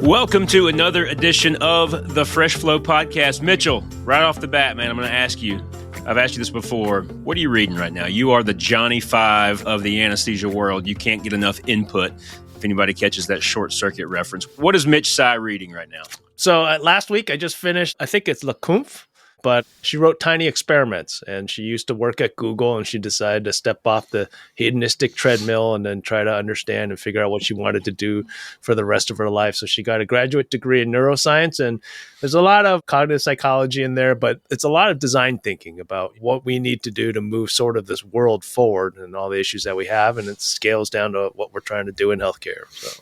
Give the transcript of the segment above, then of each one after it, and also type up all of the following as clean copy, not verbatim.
Welcome to another edition of the Fresh Flow Podcast. Mitchell, right off the bat, man, I'm going to ask you, I've asked you this before, what are you reading right now? You are the Johnny Five of the anesthesia world. You can't get enough input. If anybody catches that short circuit reference, what is Mitch Sy reading right now? So last week I just finished, I think it's LeCompte, but she wrote Tiny Experiments, and she used to work at Google, and she decided to step off the hedonistic treadmill and then try to understand and figure out what she wanted to do for the rest of her life. So she got a graduate degree in neuroscience, and there's a lot of cognitive psychology in there, but it's a lot of design thinking about what we need to do to move sort of this world forward and all the issues that we have, and it scales down to what we're trying to do in healthcare. So.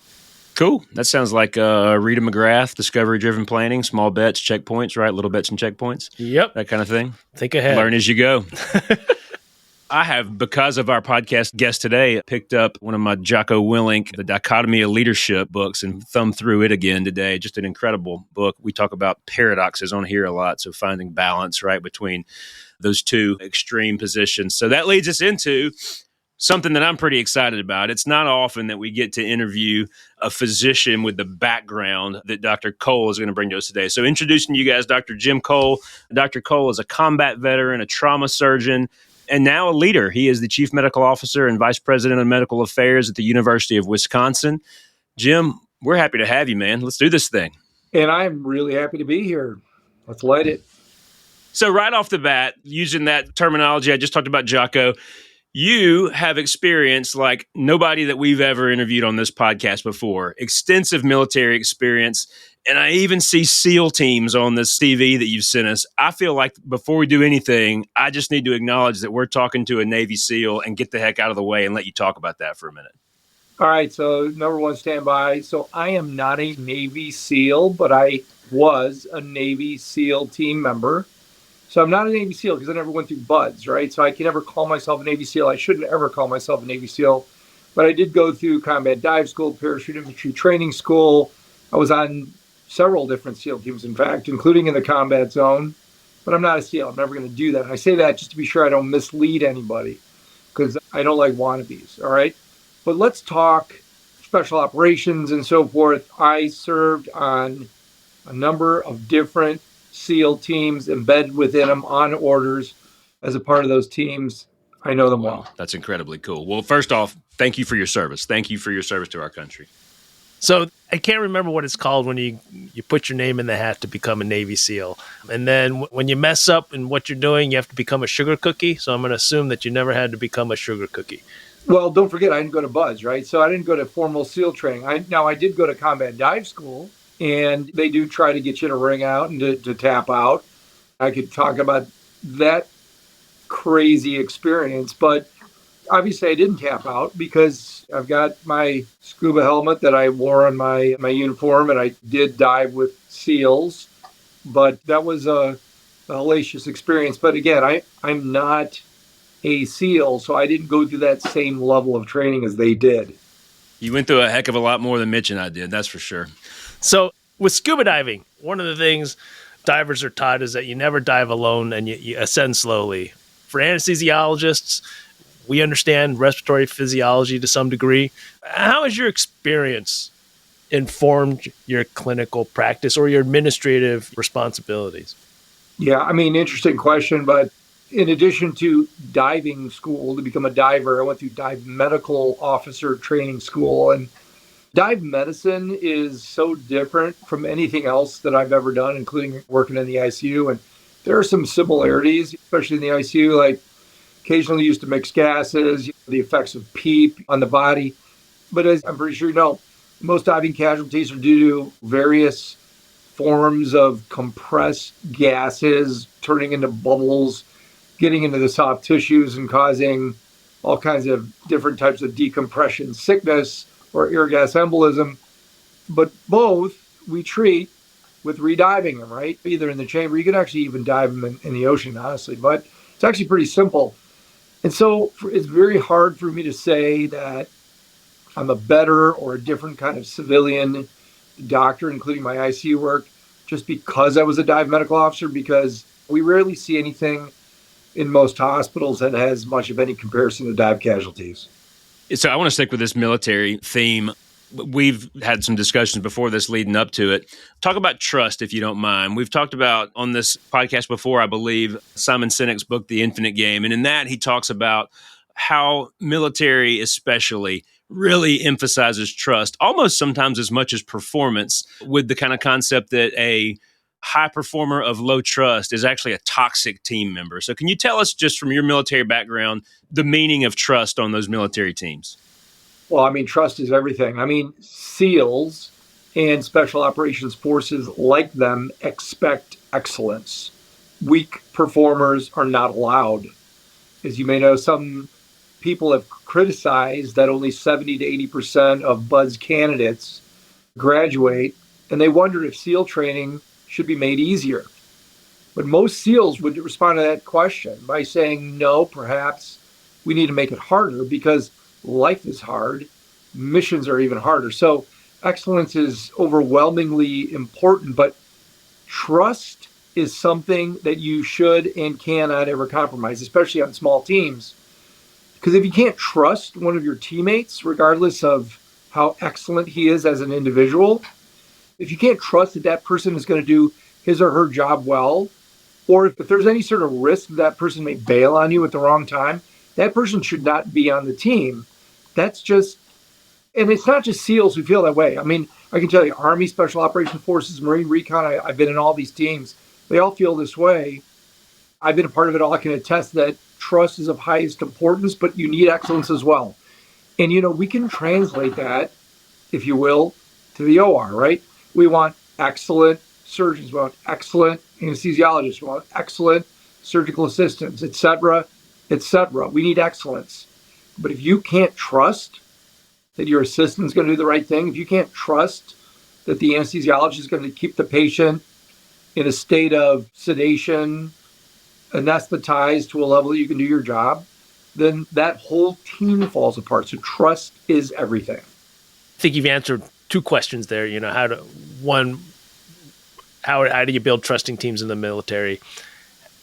Cool. That sounds like Rita McGrath, discovery-driven planning, small bets, checkpoints, right? Little bets and checkpoints. Yep. That kind of thing. Think ahead. Learn as you go. I have, because of our podcast guest today, picked up one of my Jocko Willink, The Dichotomy of Leadership books, and thumbed through it again today. Just an incredible book. We talk about paradoxes on here a lot, so finding balance, right, between those two extreme positions. So that leads us into something that I'm pretty excited about. It's not often that we get to interview a physician with the background that Dr. Cole is going to bring to us today. So introducing you guys, Dr. Jim Cole. Dr. Cole is a combat veteran, a trauma surgeon, and now a leader. He is the Chief Medical Officer and Vice President of Medical Affairs at the University of Wisconsin. Jim, we're happy to have you, man. Let's do this thing. And I'm really happy to be here. Let's light it. So right off the bat, using that terminology I just talked about, Jocko, you have experience like nobody that we've ever interviewed on this podcast before. Extensive military experience. And I even see SEAL teams on this CV that you've sent us. I feel like before we do anything, I just need to acknowledge that we're talking to a Navy SEAL and get the heck out of the way and let you talk about that for a minute. All right. So number one, stand by. So I am not a Navy SEAL, but I was a Navy SEAL team member. So I'm not a Navy SEAL because I never went through BUDS, right? So I can never call myself a Navy SEAL. I shouldn't ever call myself a Navy SEAL. But I did go through combat dive school, parachute infantry training school. I was on several different SEAL teams, in fact, including in the combat zone. But I'm not a SEAL. I'm never going to do that. And I say that just to be sure I don't mislead anybody because I don't like wannabes, all right? But let's talk special operations and so forth. I served on a number of different SEAL teams, embedded within them on orders as a part of those teams. I know them well. That's incredibly cool. Well, first off, thank you for your service. Thank you for your service to our country. So I can't remember what it's called when you put your name in the hat to become a Navy SEAL. And then when you mess up in what you're doing, you have to become a sugar cookie. So I'm going to assume that you never had to become a sugar cookie. Well, don't forget, I didn't go to BUDS, right? So I didn't go to formal SEAL training. I did go to combat dive school. And they do try to get you to ring out and to tap out. I could talk about that crazy experience, but obviously I didn't tap out because I've got my scuba helmet that I wore on my uniform, and I did dive with SEALs. But that was a hellacious experience. But again, I'm not a SEAL, so I didn't go through that same level of training as they did. You went through a heck of a lot more than Mitch and I did, that's for sure. So with scuba diving, one of the things divers are taught is that you never dive alone and you ascend slowly. For anesthesiologists, we understand respiratory physiology to some degree. How has your experience informed your clinical practice or your administrative responsibilities? Yeah, I mean, interesting question. But in addition to diving school to become a diver, I went through dive medical officer training school. And dive medicine is so different from anything else that I've ever done, including working in the ICU. And there are some similarities, especially in the ICU, like occasionally used to mix gases, the effects of PEEP on the body. But as I'm pretty sure you know, most diving casualties are due to various forms of compressed gases turning into bubbles, getting into the soft tissues and causing all kinds of different types of decompression sickness or air gas embolism. But both we treat with rediving them, right? Either in the chamber, you can actually even dive them in the ocean, honestly, but it's actually pretty simple. And so it's very hard for me to say that I'm a better or a different kind of civilian doctor, including my ICU work, just because I was a dive medical officer, because we rarely see anything in most hospitals that has much of any comparison to dive casualties. So I want to stick with this military theme. We've had some discussions before this leading up to it. Talk about trust, if you don't mind. We've talked about on this podcast before, I believe, Simon Sinek's book, The Infinite Game. And in that, he talks about how military especially really emphasizes trust, almost sometimes as much as performance, with the kind of concept that a high performer of low trust is actually a toxic team member. So can you tell us, just from your military background, the meaning of trust on those military teams? Well, trust is everything. SEALs and Special Operations Forces, like them, expect excellence. Weak performers are not allowed. As you may know, some people have criticized that only 70 to 80% of BUDS candidates graduate, and they wonder if SEAL training should be made easier. But most SEALs would respond to that question by saying, no, perhaps we need to make it harder because life is hard. Missions are even harder. So excellence is overwhelmingly important, but trust is something that you should and cannot ever compromise, especially on small teams. Because if you can't trust one of your teammates, regardless of how excellent he is as an individual, if you can't trust that that person is going to do his or her job well, or if there's any sort of risk that person may bail on you at the wrong time, that person should not be on the team. That's just, and it's not just SEALs who feel that way. I can tell you, Army, Special Operations Forces, Marine Recon, I've been in all these teams. They all feel this way. I've been a part of it all. I can attest that trust is of highest importance, but you need excellence as well. And, we can translate that, if you will, to the OR, right? We want excellent surgeons, we want excellent anesthesiologists, we want excellent surgical assistants, et cetera, et cetera. We need excellence. But if you can't trust that your assistant's going to do the right thing, if you can't trust that the anesthesiologist is going to keep the patient in a state of sedation, anesthetized to a level that you can do your job, then that whole team falls apart. So trust is everything. I think you've answered two questions there. How do you build trusting teams in the military?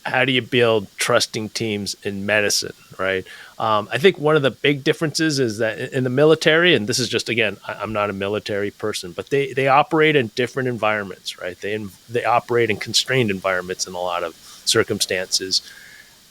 How do you build trusting teams in medicine, right? I think one of the big differences is that in the military, and this is just, again, I'm not a military person, but they operate in different environments, right? They operate in constrained environments in a lot of circumstances.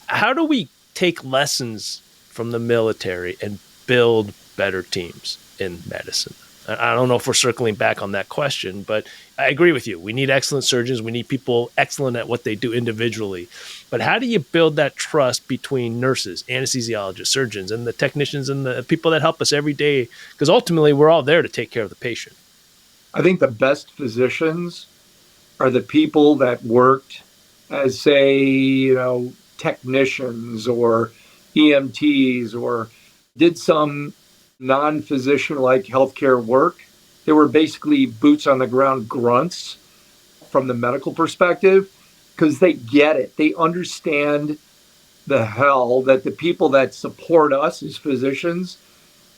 How do we take lessons from the military and build better teams in medicine? I don't know if we're circling back on that question, but I agree with you. We need excellent surgeons. We need people excellent at what they do individually. But how do you build that trust between nurses, anesthesiologists, surgeons, and the technicians and the people that help us every day? Because ultimately, we're all there to take care of the patient. I think the best physicians are the people that worked as, say, technicians or EMTs or did some non-physician-like healthcare work. They were basically boots on the ground grunts from the medical perspective because they get it. They understand the hell that the people that support us as physicians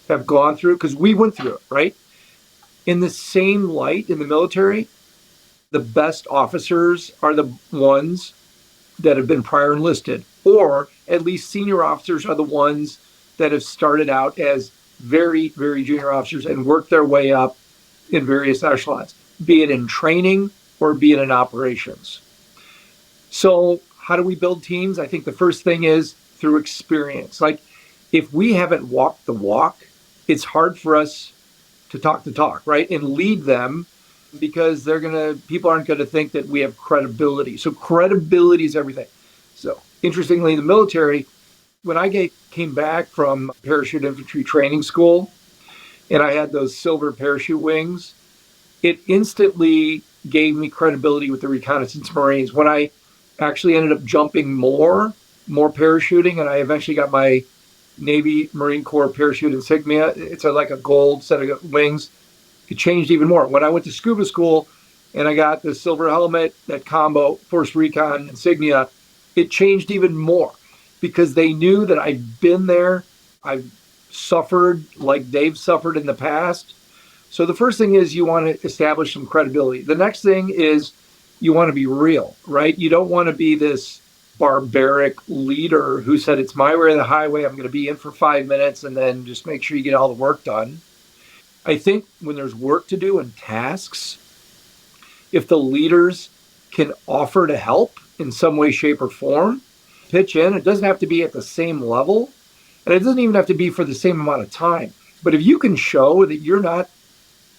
have gone through, because we went through it, right? In the same light, in the military, the best officers are the ones that have been prior enlisted, or at least senior officers are the ones that have started out as very, very junior officers and worked their way up in various echelons, be it in training or be it in operations. So how do we build teams? I think the first thing is through experience. Like, if we haven't walked the walk, it's hard for us to talk the talk, right? And lead them, because people aren't going to think that we have credibility. So credibility is everything. So interestingly, in the military, when I came back from parachute infantry training school and I had those silver parachute wings, it instantly gave me credibility with the reconnaissance Marines. When I actually ended up jumping more parachuting, and I eventually got my Navy Marine Corps parachute insignia, it's like a gold set of wings, it changed even more. When I went to scuba school and I got the silver helmet, that combo Force Recon insignia, it changed even more, because they knew that I'd been there. I've suffered like they've suffered in the past. So the first thing is you want to establish some credibility. The next thing is you want to be real, right? You don't want to be this barbaric leader who said, it's my way or the highway. I'm going to be in for 5 minutes and then just make sure you get all the work done. I think when there's work to do and tasks, if the leaders can offer to help in some way, shape, or form, pitch in, it doesn't have to be at the same level, and it doesn't even have to be for the same amount of time. But if you can show that you're not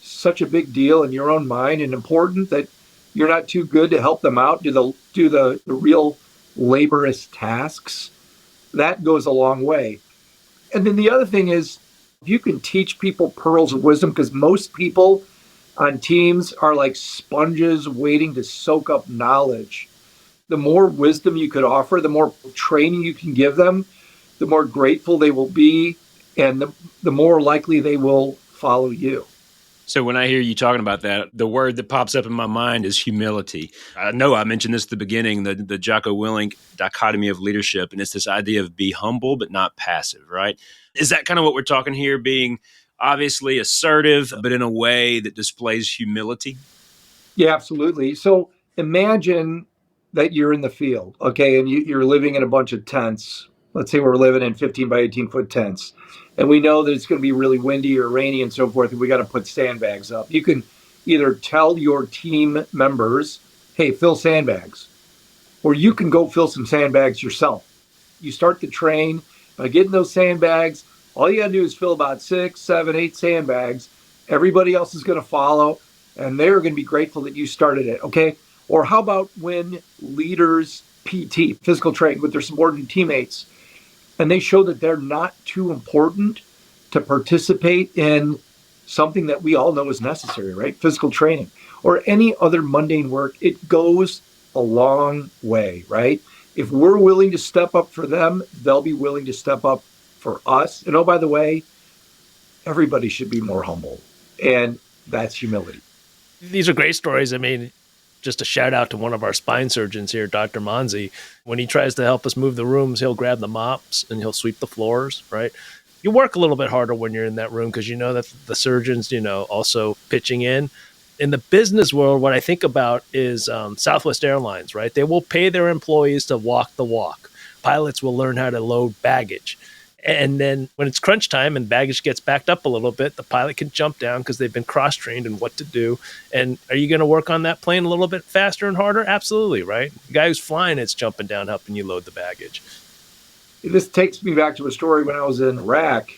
such a big deal in your own mind and important that you're not too good to help them out, do the real laborious tasks, that goes a long way. And then the other thing is, if you can teach people pearls of wisdom, because most people on teams are like sponges waiting to soak up knowledge. The more wisdom you could offer, the more training you can give them, the more grateful they will be, and the more likely they will follow you. So when I hear you talking about that, the word that pops up in my mind is humility. I know I mentioned this at the beginning, the Jocko Willink dichotomy of leadership, and it's this idea of be humble but not passive, right? Is that kind of what we're talking here, being obviously assertive, but in a way that displays humility? Yeah, absolutely. So imagine that you're in the field, okay, and you're living in a bunch of tents. Let's say we're living in 15 by 18 foot tents, and we know that it's going to be really windy or rainy and so forth, and we got to put sandbags up. You can either tell your team members, hey, fill sandbags, or you can go fill some sandbags yourself. You start the train by getting those sandbags. All you got to do is fill about 6, 7, 8 sandbags. Everybody else is going to follow, and they're going to be grateful that you started it, okay? Or how about when leaders PT, physical training, with their subordinate teammates, and they show that they're not too important to participate in something that we all know is necessary, right? Physical training or any other mundane work, it goes a long way, right? If we're willing to step up for them, they'll be willing to step up for us. And oh, by the way, everybody should be more humble. And that's humility. These are great stories. I mean, just a shout out to one of our spine surgeons here, Dr. Monzi. When he tries to help us move the rooms, he'll grab the mops and he'll sweep the floors, right? You work a little bit harder when you're in that room because you know that the surgeon's, also pitching in. In the business world, what I think about is Southwest Airlines, right? They will pay their employees to walk the walk. Pilots will learn how to load baggage. And then when it's crunch time and baggage gets backed up a little bit, the pilot can jump down because they've been cross-trained in what to do. And are you going to work on that plane a little bit faster and harder? Absolutely, right? The guy who's flying it's jumping down, helping you load the baggage. This takes me back to a story when I was in Iraq,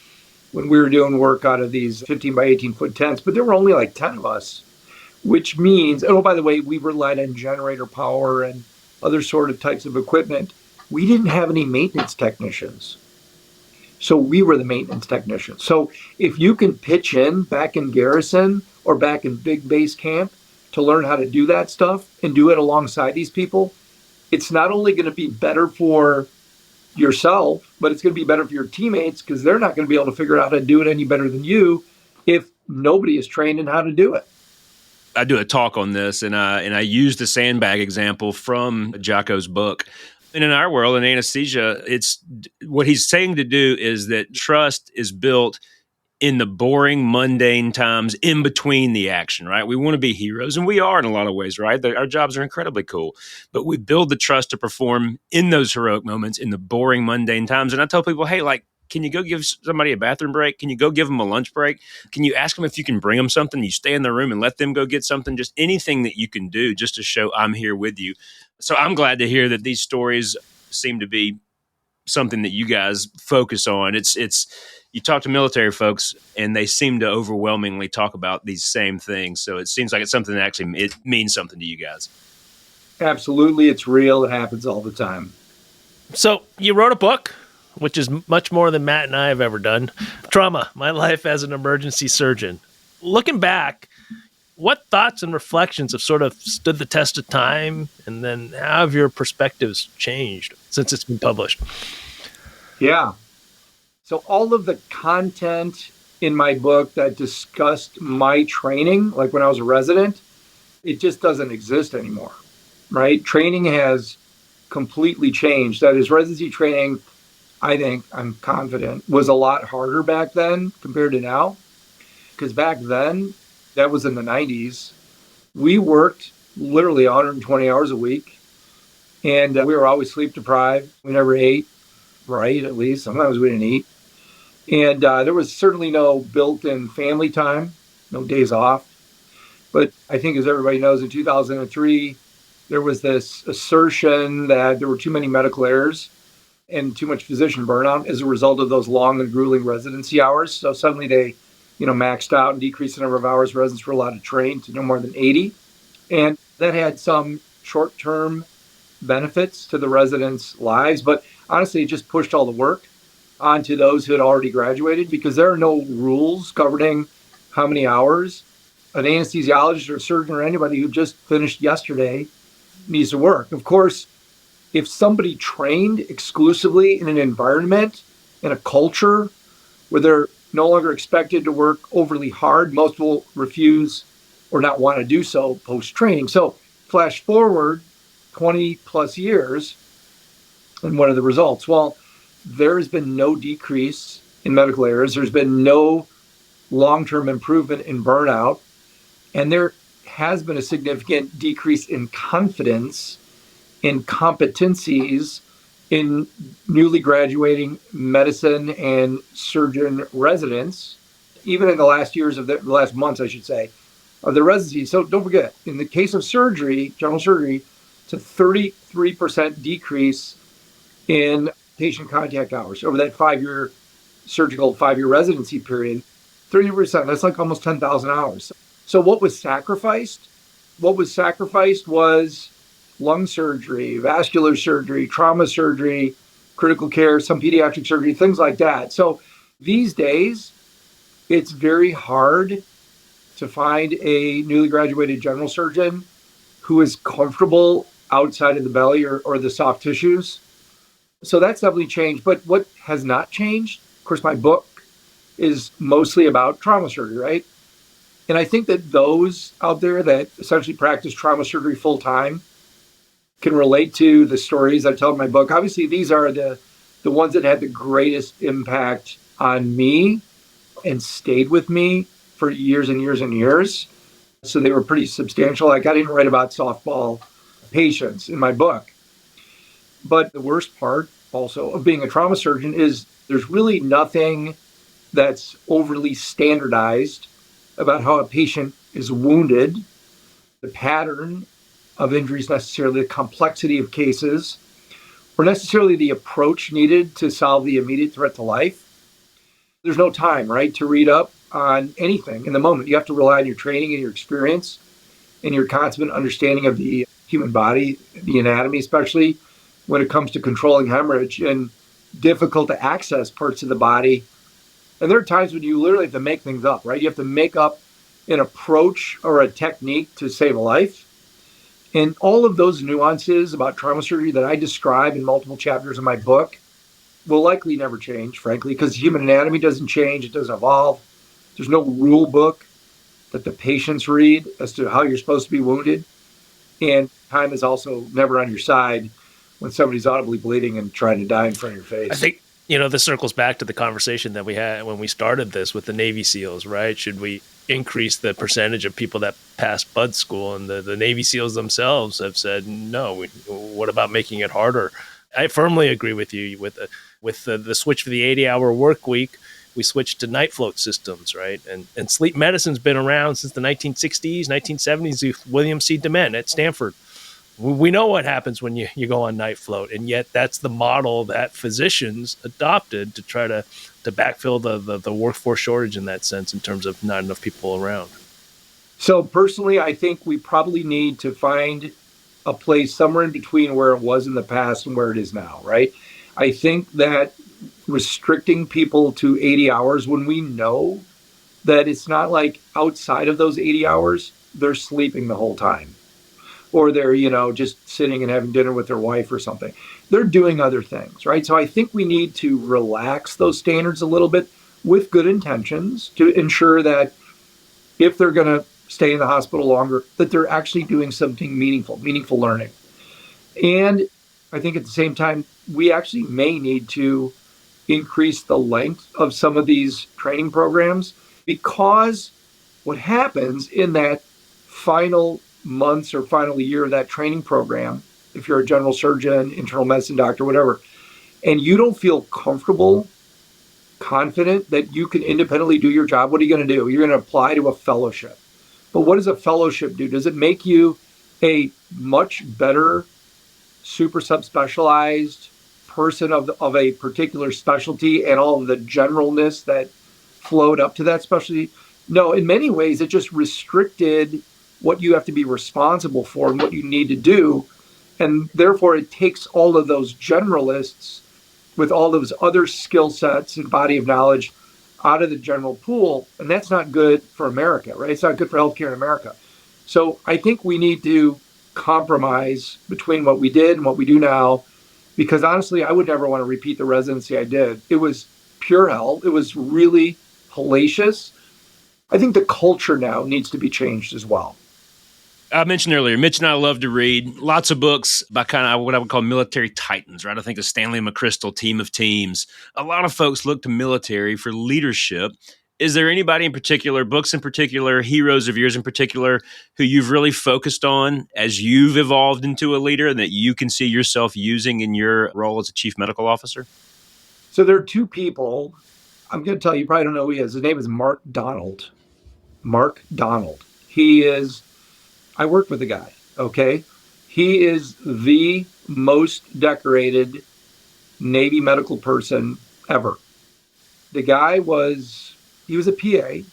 when we were doing work out of these 15 by 18 foot tents, but there were only like 10 of us, which means, oh, by the way, we relied on generator power and other sort of types of equipment. We didn't have any maintenance technicians. So we were the maintenance technicians. So if you can pitch in back in garrison or back in big base camp to learn how to do that stuff and do it alongside these people, it's not only going to be better for yourself, but it's going to be better for your teammates because they're not going to be able to figure out how to do it any better than you if nobody is trained in how to do it. I do a talk on this, and I use the sandbag example from Jocko's book. And in our world, in anesthesia, it's what he's saying to do is that trust is built in the boring, mundane times in between the action, right? We want to be heroes, and we are in a lot of ways, right? Our jobs are incredibly cool, but we build the trust to perform in those heroic moments in the boring, mundane times. And I tell people, hey, can you go give somebody a bathroom break? Can you go give them a lunch break? Can you ask them if you can bring them something? You stay in the room and let them go get something, just anything that you can do just to show I'm here with you. So I'm glad to hear that these stories seem to be something that you guys focus on. It's you talk to military folks and they seem to overwhelmingly talk about these same things. So it seems like it's something that actually it means something to you guys. Absolutely. It's real. It happens all the time. So you wrote a book, which is much more than Matt and I have ever done. Trauma, My Life as an Emergency Surgeon. Looking back, what thoughts and reflections have sort of stood the test of time? And then how have your perspectives changed since it's been published? Yeah. So all of the content in my book that discussed my training, like when I was a resident, it just doesn't exist anymore, right? Training has completely changed. That is, residency training, I think, I'm confident, was a lot harder back then compared to now. Because back then, that was in the 90s, we worked literally 120 hours a week. And we were always sleep deprived. We never ate, right? At least sometimes we didn't eat. And there was certainly no built-in family time, no days off. But I think, as everybody knows, in 2003, there was this assertion that there were too many medical errors and too much physician burnout as a result of those long and grueling residency hours. So suddenly they, maxed out and decreased the number of hours residents were allowed to train to no more than 80. And that had some short-term benefits to the residents' lives, but honestly, it just pushed all the work onto those who had already graduated because there are no rules governing how many hours an anesthesiologist or a surgeon or anybody who just finished yesterday needs to work. Of course, if somebody trained exclusively in an environment, in a culture where they're no longer expected to work overly hard, most will refuse or not want to do so post-training. So flash forward 20 plus years, and what are the results? Well, there has been no decrease in medical errors. There's been no long-term improvement in burnout. And there has been a significant decrease in confidence in competencies in newly graduating medicine and surgeon residents, even in the last years of the last months, I should say, of the residency. So don't forget, in the case of surgery, general surgery, it's a 33% decrease in patient contact hours over that 5-year surgical 5-year residency period. 30%, that's like almost 10,000 hours. So what was sacrificed? What was sacrificed was lung surgery, vascular surgery, trauma surgery, critical care, some pediatric surgery, things like that. So these days, it's very hard to find a newly graduated general surgeon who is comfortable outside of the belly or the soft tissues. So that's definitely changed. But what has not changed? Of course, my book is mostly about trauma surgery, right? And I think that those out there that essentially practice trauma surgery full time can relate to the stories I tell in my book. Obviously, these are the ones that had the greatest impact on me and stayed with me for years and years and years. So they were pretty substantial. Like, I didn't write about softball patients in my book. But the worst part also of being a trauma surgeon is there's really nothing that's overly standardized about how a patient is wounded, the pattern of injuries necessarily, the complexity of cases, or necessarily the approach needed to solve the immediate threat to life. There's no time, right, to read up on anything in the moment. You have to rely on your training and your experience and your consummate understanding of the human body, the anatomy, especially when it comes to controlling hemorrhage and difficult to access parts of the body. And there are times when you literally have to make things up, right? You have to make up an approach or a technique to save a life. And all of those nuances about trauma surgery that I describe in multiple chapters of my book will likely never change, frankly, because human anatomy doesn't change, it doesn't evolve. There's no rule book that the patients read as to how you're supposed to be wounded. And time is also never on your side when somebody's audibly bleeding and trying to die in front of your face. I think, this circles back to the conversation that we had when we started this with the Navy SEALs, right? Should we increase the percentage of people that pass Bud School? And the Navy SEALs themselves have said, no, what about making it harder? I firmly agree with you with the switch for the 80-hour work week. We switched to night float systems, right? And sleep medicine's been around since the 1960s, 1970s with William C. Dement at Stanford. We know what happens when you go on night float, and yet that's the model that physicians adopted to try to backfill the workforce shortage in that sense in terms of not enough people around. So personally, I think we probably need to find a place somewhere in between where it was in the past and where it is now, right? I think that restricting people to 80 hours when we know that it's not like outside of those 80 hours, they're sleeping the whole time. Or they're, just sitting and having dinner with their wife or something. They're doing other things, right? So I think we need to relax those standards a little bit with good intentions to ensure that if they're going to stay in the hospital longer, that they're actually doing something meaningful learning. And I think at the same time, we actually may need to increase the length of some of these training programs, because what happens in that final months or final year of that training program, if you're a general surgeon, internal medicine doctor, whatever, and you don't feel comfortable confident that you can independently do your job, what are you going to do? You're going to apply to a fellowship. But what does a fellowship do? Does it make you a much better super subspecialized person of a particular specialty and all of the generalness that flowed up to that specialty? No, in many ways, it just restricted what you have to be responsible for and what you need to do. And therefore, it takes all of those generalists with all those other skill sets and body of knowledge out of the general pool. And that's not good for America, right? It's not good for healthcare in America. So I think we need to compromise between what we did and what we do now, because honestly, I would never want to repeat the residency I did. It was pure hell. It was really hellacious. I think the culture now needs to be changed as well. I mentioned earlier, Mitch and I love to read lots of books by kind of what I would call military titans, right? I think of Stanley McChrystal, Team of Teams. A lot of folks look to military for leadership. Is there anybody in particular, books in particular, heroes of yours in particular, who you've really focused on as you've evolved into a leader and that you can see yourself using in your role as a chief medical officer? So there are two people. I'm going to tell you, you probably don't know who he is. His name is Mark Donald. Mark Donald. I worked with the guy, okay? He is the most decorated Navy medical person ever. The guy he was a PA. He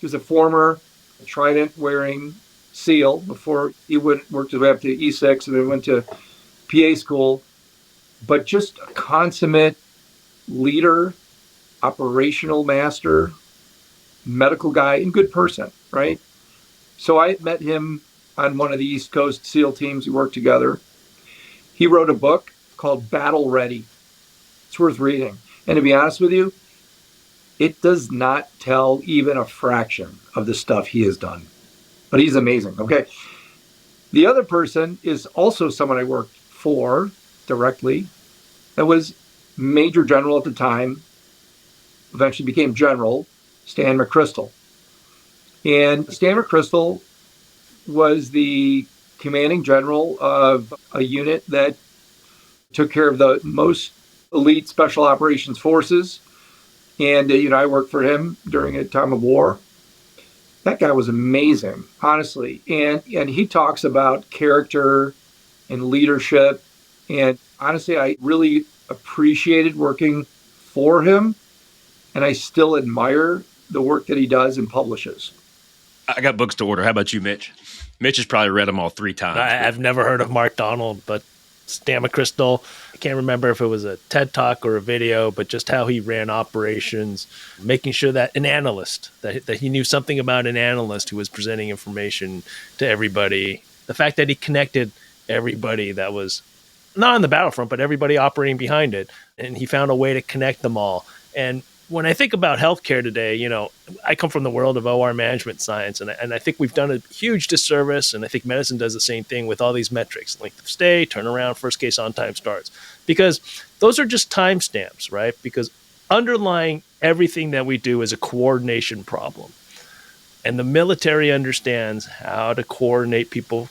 was a former Trident-wearing SEAL before he worked his way up to E6 and then went to PA school. But just a consummate leader, operational master, medical guy, and good person, right? So I met him on one of the East Coast SEAL teams. We worked together. He wrote a book called Battle Ready. It's worth reading. And to be honest with you, it does not tell even a fraction of the stuff he has done. But he's amazing, okay? The other person is also someone I worked for directly. That was Major General at the time, eventually became General, Stan McChrystal. And Stan McChrystal was the commanding general of a unit that took care of the most elite special operations forces. And, I worked for him during a time of war. That guy was amazing, honestly. And he talks about character and leadership. And honestly, I really appreciated working for him. And I still admire the work that he does and publishes. I got books to order. How about you, Mitch? Mitch has probably read them all 3 times. I've never heard of Mark Donald, but Stan McChrystal, I can't remember if it was a TED Talk or a video, but just how he ran operations, making sure that an analyst, that he knew something about an analyst who was presenting information to everybody. The fact that he connected everybody that was not on the battlefront, but everybody operating behind it. And he found a way to connect them all. And when I think about healthcare today, I come from the world of OR management science, and I think we've done a huge disservice, and I think medicine does the same thing with all these metrics, length of stay, turnaround, first case on time starts, because those are just timestamps, right? Because underlying everything that we do is a coordination problem. And the military understands how to coordinate people,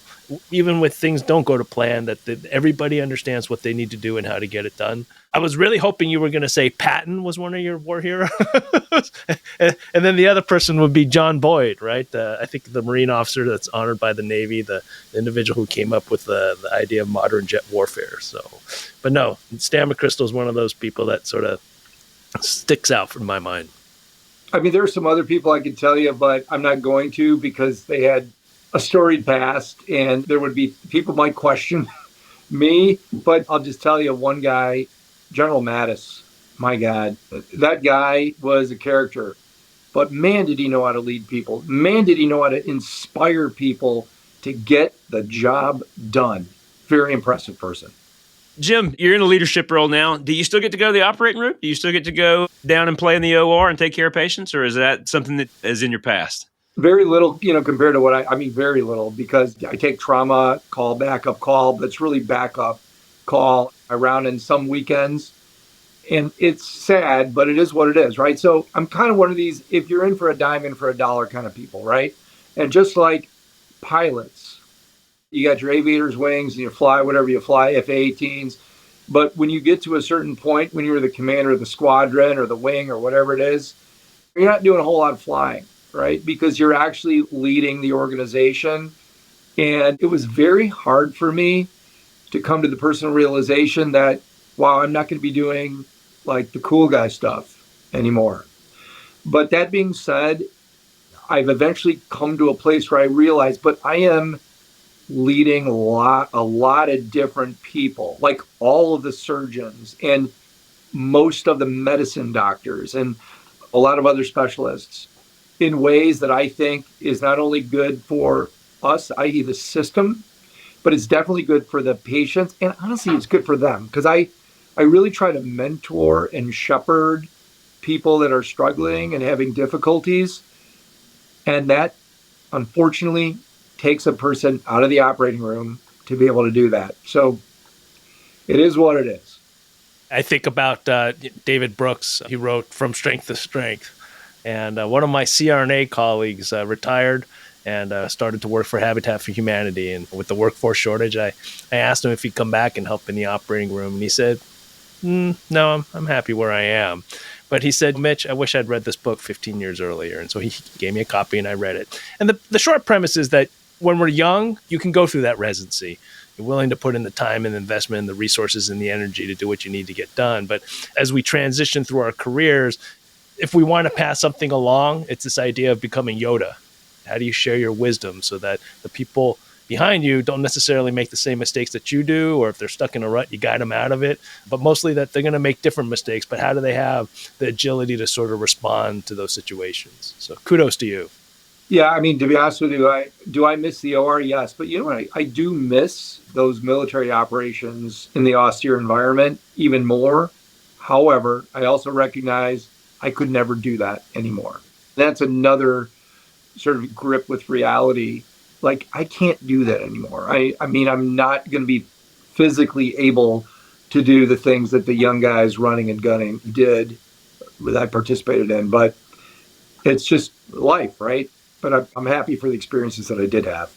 even when things don't go to plan, that everybody understands what they need to do and how to get it done. I was really hoping you were going to say Patton was one of your war heroes. and then the other person would be John Boyd, right? I think the Marine officer that's honored by the Navy, the individual who came up with the idea of modern jet warfare. So, but no, Stan McChrystal is one of those people that sort of sticks out from my mind. I mean, there are some other people I could tell you, but I'm not going to, because they had a storied past, and there would be people might question me, but I'll just tell you one guy, General Mattis. My God, that guy was a character, but man, did he know how to lead people. Man, did he know how to inspire people to get the job done. Very impressive person. Jim, you're in a leadership role now. Do you still get to go to the operating room? Do you still get to go down and play in the OR and take care of patients, or is that something that is in your past? Very little, compared to what I mean, very little, because I take trauma call, backup call, but it's really backup call around in some weekends. And it's sad, but it is what it is, right? So I'm kind of one of these, if you're in for a dime, in for a dollar kind of people, right? And just like pilots, you got your aviators wings and you fly whatever you fly, F-18s. But when you get to a certain point, when you're the commander of the squadron or the wing or whatever it is, you're not doing a whole lot of flying, right? Because you're actually leading the organization. And it was very hard for me to come to the personal realization that, wow, I'm not going to be doing like the cool guy stuff anymore. But that being said, I've eventually come to a place where I realize, but I am leading a lot of different people, like all of the surgeons and most of the medicine doctors and a lot of other specialists in ways that I think is not only good for us, i.e. the system, but it's definitely good for the patients. And honestly, it's good for them because I really try to mentor and shepherd people that are struggling and having difficulties. And that, unfortunately, takes a person out of the operating room to be able to do that. So it is what it is. I think about David Brooks. He wrote From Strength to Strength. And one of my CRNA colleagues retired and started to work for Habitat for Humanity. And with the workforce shortage, I asked him if he'd come back and help in the operating room. And he said, no, I'm happy where I am. But he said, Mitch, I wish I'd read this book 15 years earlier. And so he gave me a copy and I read it. And the short premise is that when we're young, you can go through that residency. You're willing to put in the time and investment and the resources and the energy to do what you need to get done. But as we transition through our careers, if we want to pass something along, it's this idea of becoming Yoda. How do you share your wisdom so that the people behind you don't necessarily make the same mistakes that you do, or if they're stuck in a rut, you guide them out of it, but mostly that they're going to make different mistakes, but how do they have the agility to sort of respond to those situations? So kudos to you. Yeah, I mean, to be honest with you, do I miss the OR? Yes. But you know what? I do miss those military operations in the austere environment even more. However, I also recognize I could never do that anymore. That's another sort of grip with reality. Like, I can't do that anymore. I mean, I'm not going to be physically able to do the things that the young guys running and gunning did that I participated in. But it's just life, right? But I'm happy for the experiences that I did have.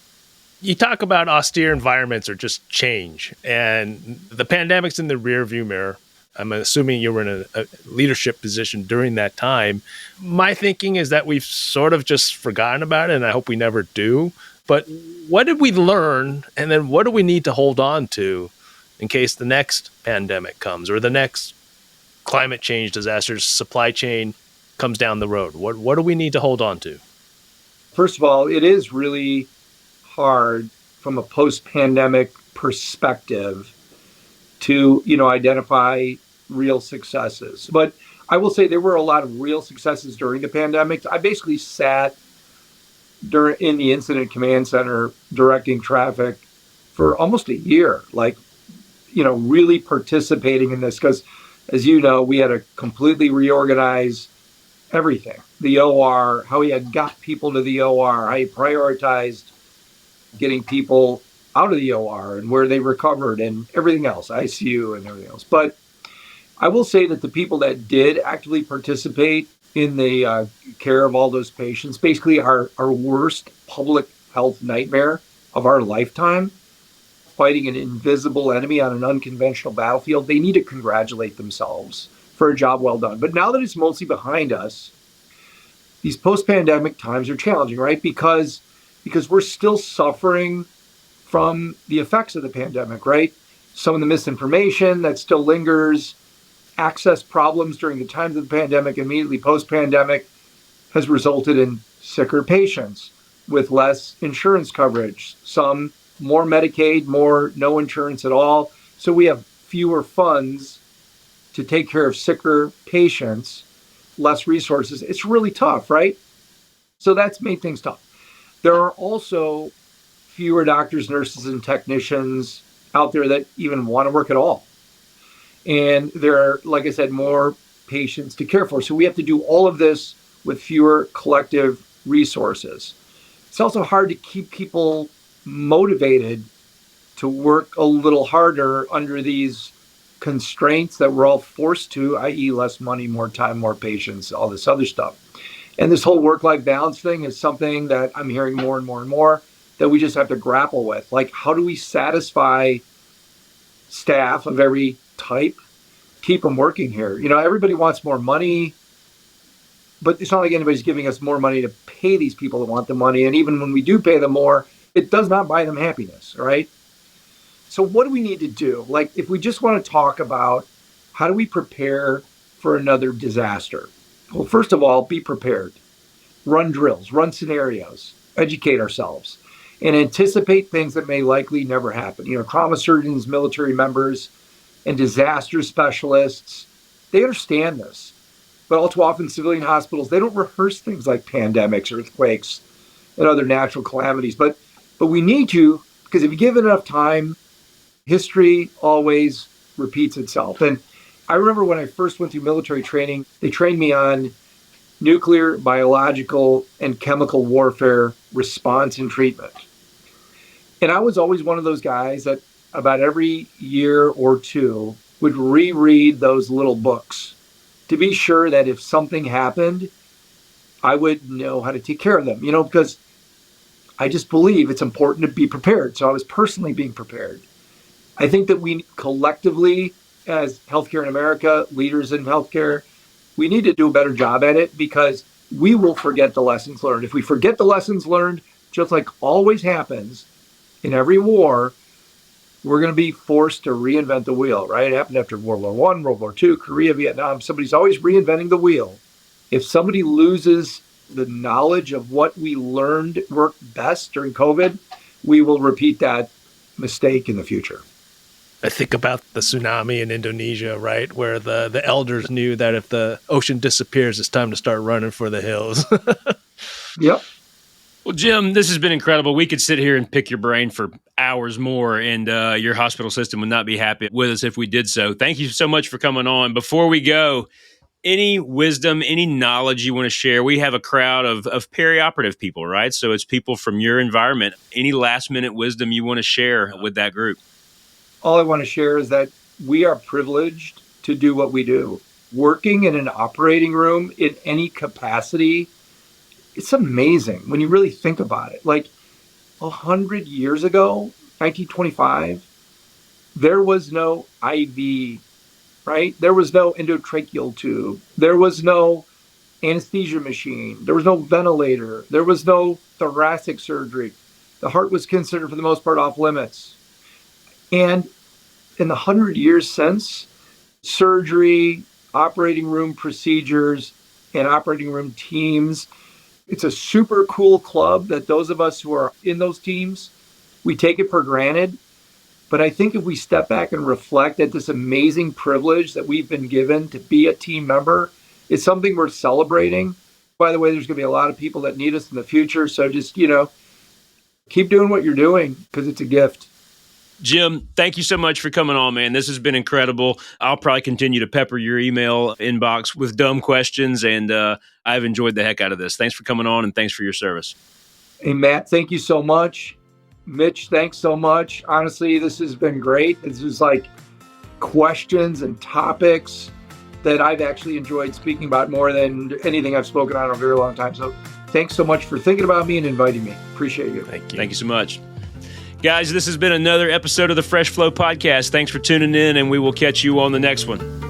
You talk about austere environments or just change, and the pandemic's in the rearview mirror. I'm assuming you were in a leadership position during that time. My thinking is that we've sort of just forgotten about it, and I hope we never do. But what did we learn, and then what do we need to hold on to in case the next pandemic comes or the next climate change disasters, supply chain comes down the road? What do we need to hold on to? First of all, it is really hard from a post-pandemic perspective to, identify real successes. But I will say there were a lot of real successes during the pandemic. I basically sat in the incident command center directing traffic for almost a year, really participating in this because, as you know, we had to completely reorganize everything. The OR, how he had got people to the OR, how he prioritized getting people out of the OR and where they recovered and everything else, ICU and everything else. But I will say that the people that did actively participate in the care of all those patients, basically our worst public health nightmare of our lifetime, fighting an invisible enemy on an unconventional battlefield, they need to congratulate themselves for a job well done. But now that it's mostly behind us, these post-pandemic times are challenging, right? Because we're still suffering from the effects of the pandemic, right? Some of the misinformation that still lingers, access problems during the times of the pandemic, immediately post-pandemic, has resulted in sicker patients with less insurance coverage, some more Medicaid, more no insurance at all. So we have fewer funds to take care of sicker patients, less resources. It's really tough, right? So that's made things tough. There are also fewer doctors, nurses, and technicians out there that even want to work at all. And there are, like I said, more patients to care for. So we have to do all of this with fewer collective resources. It's also hard to keep people motivated to work a little harder under these constraints that we're all forced to, i.e. less money, more time, more patients, all this other stuff. And this whole work-life balance thing is something that I'm hearing more and more and more that we just have to grapple with. Like, how do we satisfy staff of every type keep them working here. Everybody wants more money, but it's not like anybody's giving us more money to pay these people that want the money. And even when we do pay them more, it does not buy them happiness, right? So what do we need to do? Like, if we just want to talk about how do we prepare for another disaster? Well, first of all, be prepared. Run drills, run scenarios, educate ourselves, and anticipate things that may likely never happen. Trauma surgeons, military members, and disaster specialists, they understand this. But all too often, civilian hospitals, they don't rehearse things like pandemics, earthquakes, and other natural calamities. But we need to, because if you give it enough time, history always repeats itself. And I remember when I first went through military training, they trained me on nuclear, biological, and chemical warfare response and treatment. And I was always one of those guys that about every year or two would reread those little books to be sure that if something happened, I would know how to take care of them, because I just believe it's important to be prepared. So I was personally being prepared. I think that we collectively, as healthcare in America, leaders in healthcare, we need to do a better job at it, because we will forget the lessons learned. If we forget the lessons learned, just like always happens in every war, we're going to be forced to reinvent the wheel, right? It happened after World War I, World War II, Korea, Vietnam. Somebody's always reinventing the wheel. If somebody loses the knowledge of what we learned worked best during COVID, we will repeat that mistake in the future. I think about the tsunami in Indonesia, right? Where the elders knew that if the ocean disappears, it's time to start running for the hills. Yep. Well, Jim, this has been incredible. We could sit here and pick your brain for hours more, and your hospital system would not be happy with us if we did so. Thank you so much for coming on. Before we go, any wisdom, any knowledge you want to share? We have a crowd of perioperative people, right? So it's people from your environment. Any last-minute wisdom you want to share with that group? All I want to share is that we are privileged to do what we do. Working in an operating room in any capacity, it's amazing when you really think about it. Like 100 years ago, 1925, there was no IV, right? There was no endotracheal tube. There was no anesthesia machine. There was no ventilator. There was no thoracic surgery. The heart was considered, for the most part, off limits. And in the 100 years since, surgery, operating room procedures, and operating room teams, it's a super cool club that those of us who are in those teams, we take it for granted. But I think if we step back and reflect at this amazing privilege that we've been given to be a team member, it's something worth celebrating. By the way, there's going to be a lot of people that need us in the future. So just, keep doing what you're doing, because it's a gift. Jim, thank you so much for coming on, man. This has been incredible. I'll probably continue to pepper your email inbox with dumb questions, and I've enjoyed the heck out of this. Thanks for coming on, and thanks for your service. Hey, Matt, thank you so much. Mitch, thanks so much. Honestly, this has been great. This is like questions and topics that I've actually enjoyed speaking about more than anything I've spoken on in a very long time. So thanks so much for thinking about me and inviting me. Appreciate you. Thank you. Thank you so much. Guys, this has been another episode of the Fresh Flow Podcast. Thanks for tuning in, and we will catch you on the next one.